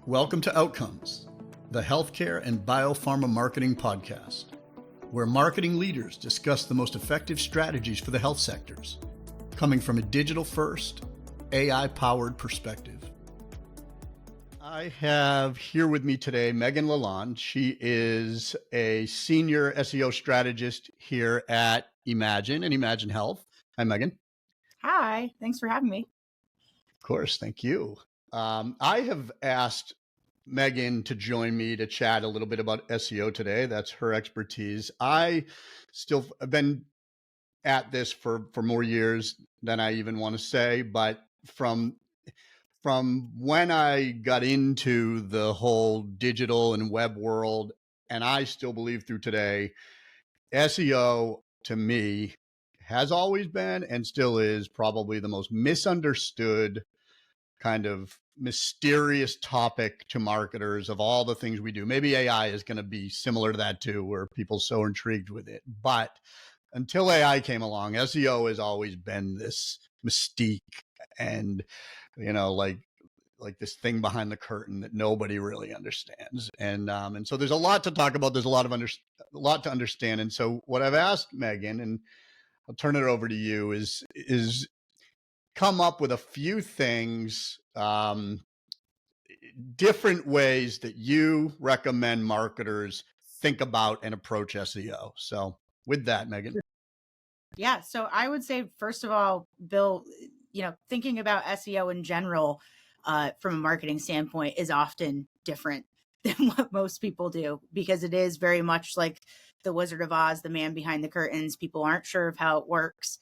Welcome to Outcomes, the healthcare and biopharma marketing podcast, where marketing leaders discuss the most effective strategies for the health sectors, coming from a digital-first, AI-powered perspective. I have here with me today Meghan Lalonde. She is a senior SEO strategist here at Emagine and emagineHealth. Hi, Meghan. Hi, thanks for having me. Of course, thank you. I have asked Meghan to join me to chat a little bit about SEO today. That's her expertise. I still have been at this for more years than I even want to say, but from when I got into the whole digital and web world, and I still believe through today, SEO to me has always been and still is probably the most misunderstood kind of mysterious topic to marketers of all the things we do. Maybe AI is going to be similar to that too, where people are so intrigued with it. But until AI came along, SEO has always been this mystique and, like this thing behind the curtain that nobody really understands. And so there's a lot to talk about. There's a lot to understand. And so what I've asked Meghan, and I'll turn it over to you, is come up with a few things, different ways that you recommend marketers think about and approach SEO. So with that, Meghan. Yeah, so I would say, first of all, Bill, thinking about SEO in general from a marketing standpoint is often different than what most people do, because it is very much like the Wizard of Oz, the man behind the curtains. People aren't sure of how it works.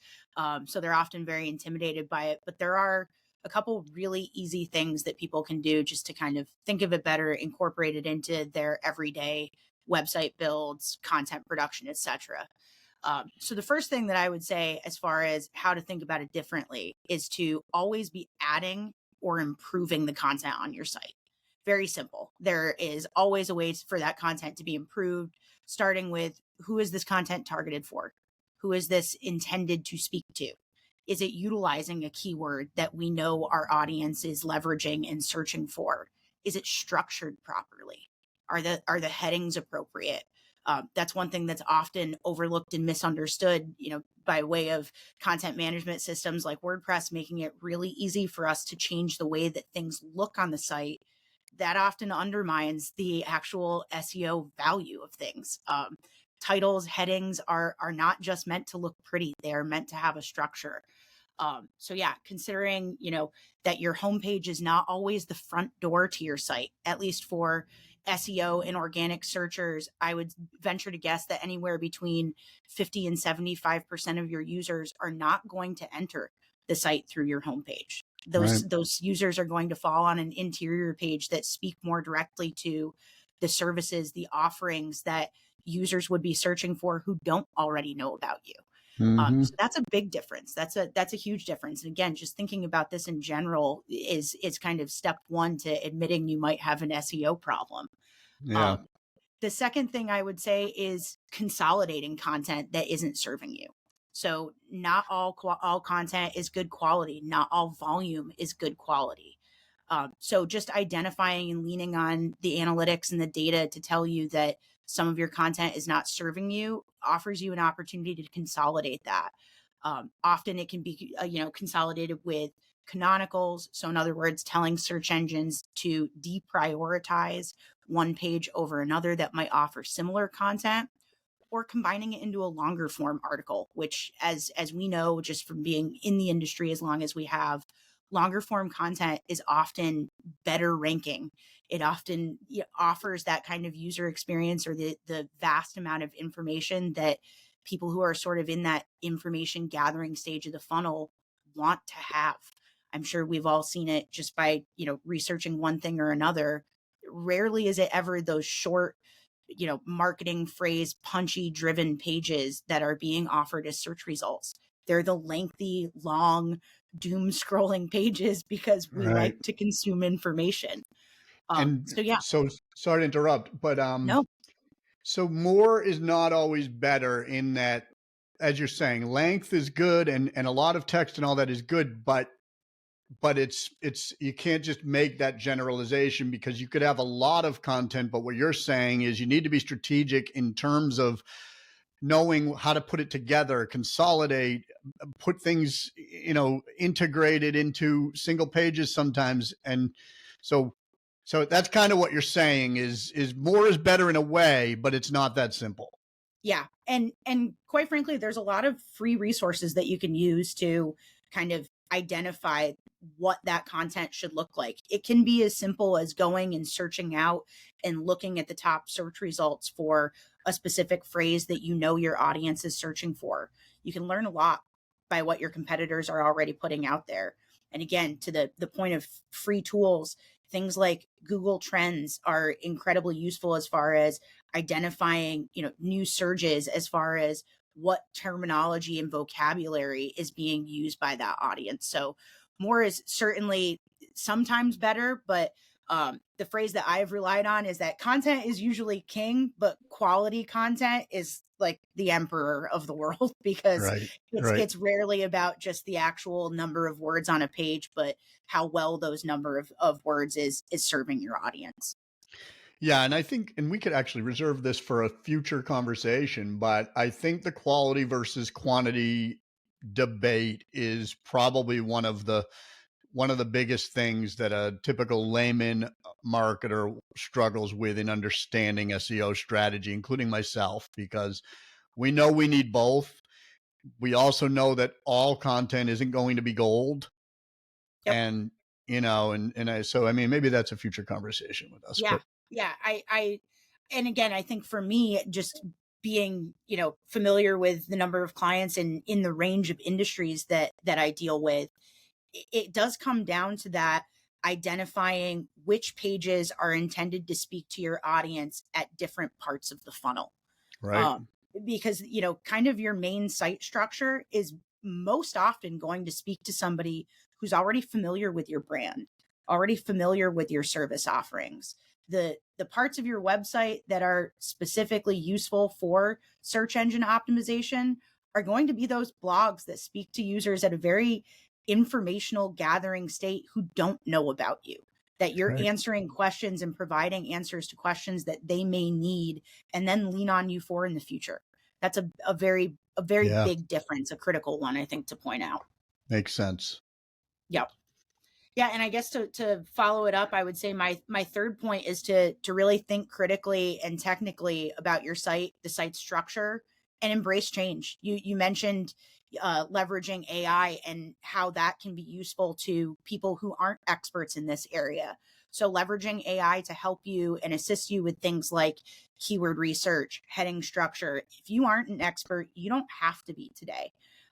So they're often very intimidated by it. But there are a couple really easy things that people can do just to kind of think of it better, incorporate it into their everyday website builds, content production, etc. So the first thing that I would say as far as how to think about it differently is to always be adding or improving the content on your site. Very simple. There is always a way for that content to be improved, starting with who is this content targeted for? Who is this intended to speak to? Is it utilizing a keyword that we know our audience is leveraging and searching for? Is it structured properly? Are the headings appropriate? That's one thing that's often overlooked and misunderstood, by way of content management systems like WordPress, making it really easy for us to change the way that things look on the site. That often undermines the actual SEO value of things. Titles, headings are not just meant to look pretty. They are meant to have a structure. So yeah, considering, that your homepage is not always the front door to your site, at least for SEO and organic searchers, I would venture to guess that anywhere between 50 and 75% of your users are not going to enter the site through your homepage. Those users are going to fall on an interior page that speak more directly to the services, the offerings that users would be searching for who don't already know about you. So that's a big difference. That's a huge difference. And again, just thinking about this in general is kind of step one to admitting you might have an SEO problem. Yeah. The second thing I would say is consolidating content that isn't serving you. So not all content is good quality. Not all volume is good quality. So just identifying and leaning on the analytics and the data to tell you that some of your content is not serving you offers you an opportunity to consolidate that. Often it can be, consolidated with canonicals. So in other words, telling search engines to deprioritize one page over another that might offer similar content, or combining it into a longer form article, which as we know, just from being in the industry as long as we have, longer form content is often better ranking. It often offers that kind of user experience, or the vast amount of information that people who are sort of in that information gathering stage of the funnel want to have. I'm sure we've all seen it just by, researching one thing or another. Rarely is it ever those short, marketing phrase, punchy driven pages that are being offered as search results. They're the lengthy, long, doom scrolling pages because we like to consume information. So sorry to interrupt, but No. So more is not always better in that, as you're saying, length is good and a lot of text and all that is good, but but it's you can't just make that generalization, because you could have a lot of content, but what you're saying is you need to be strategic in terms of knowing how to put it together, consolidate, put things, integrated into single pages sometimes. And so that's kind of what you're saying is more is better in a way, but it's not that simple. Yeah. And quite frankly, there's a lot of free resources that you can use to kind of identify what that content should look like. It can be as simple as going and searching out and looking at the top search results for a specific phrase that you know your audience is searching for. You can learn a lot by what your competitors are already putting out there. And again, to the point of free tools, things like Google Trends are incredibly useful as far as identifying, new surges, as far as what terminology and vocabulary is being used by that audience. So more is certainly sometimes better, but the phrase that I've relied on is that content is usually king, but quality content is like the emperor of the world, because Right. it's Right. it's rarely about just the actual number of words on a page, but how well those number of words is serving your audience. Yeah, and I think, and we could actually reserve this for a future conversation, but I think the quality versus quantity debate is probably one of the biggest things that a typical layman marketer struggles with in understanding SEO strategy, including myself, because we know we need both. We also know that all content isn't going to be gold. Yep. And, so, I mean, maybe that's a future conversation with us, Yeah. but Yeah. And again, I think for me, just being, familiar with the number of clients and in the range of industries that I deal with, it does come down to that, identifying which pages are intended to speak to your audience at different parts of the funnel. right. um, because kind of your main site structure is most often going to speak to somebody who's already familiar with your brand, already familiar with your service offerings. The parts of your website that are specifically useful for search engine optimization are going to be those blogs that speak to users at a very informational gathering state who don't know about you, that you're Right. answering questions and providing answers to questions that they may need and then lean on you for in the future. That's a very Yeah, big difference, a critical one, I think, to point out. makes sense. Yeah. Yeah, and I guess to follow it up, I would say my third point is to really think critically and technically about your site, the site structure, and embrace change. You mentioned leveraging AI and how that can be useful to people who aren't experts in this area. So leveraging AI to help you and assist you with things like keyword research, heading structure. If you aren't an expert, you don't have to be today.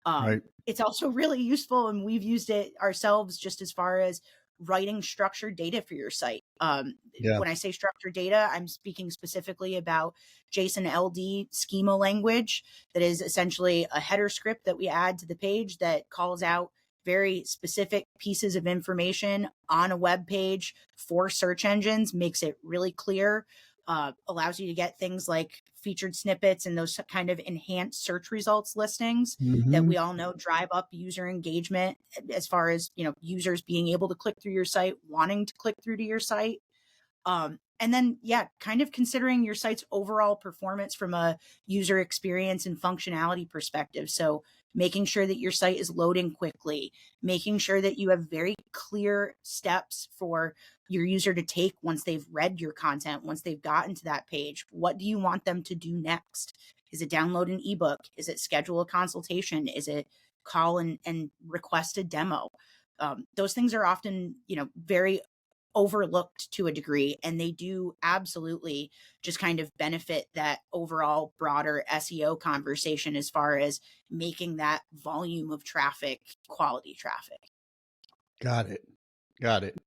Right. It's also really useful, and we've used it ourselves just as far as writing structured data for your site. Yeah. When I say structured data, I'm speaking specifically about JSON LD schema language that is essentially a header script that we add to the page that calls out very specific pieces of information on a web page for search engines, makes it really clear, allows you to get things like featured snippets and those kind of enhanced search results listings that Hmm. we all know drive up user engagement, as far as users being able to click through your site, wanting to click through to your site. And then, yeah, kind of considering your site's overall performance from a user experience and functionality perspective. So, making sure that your site is loading quickly, making sure that you have very clear steps for your user to take once they've read your content, once they've gotten to that page. What do you want them to do next? Is it download an ebook? Is it schedule a consultation? Is it call and request a demo? Those things are often, very overlooked to a degree, and they do absolutely just kind of benefit that overall broader SEO conversation as far as making that volume of traffic quality traffic. Got it. Got it.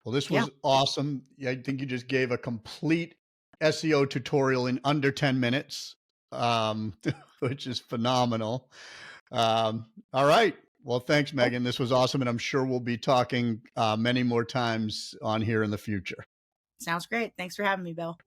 Well, this Yeah, was awesome. Yeah, I think you just gave a complete SEO tutorial in under 10 minutes, um, which is phenomenal. All right. Well, thanks, cool. Megan. This was awesome. And I'm sure we'll be talking many more times on here in the future. Sounds great. Thanks for having me, Bill.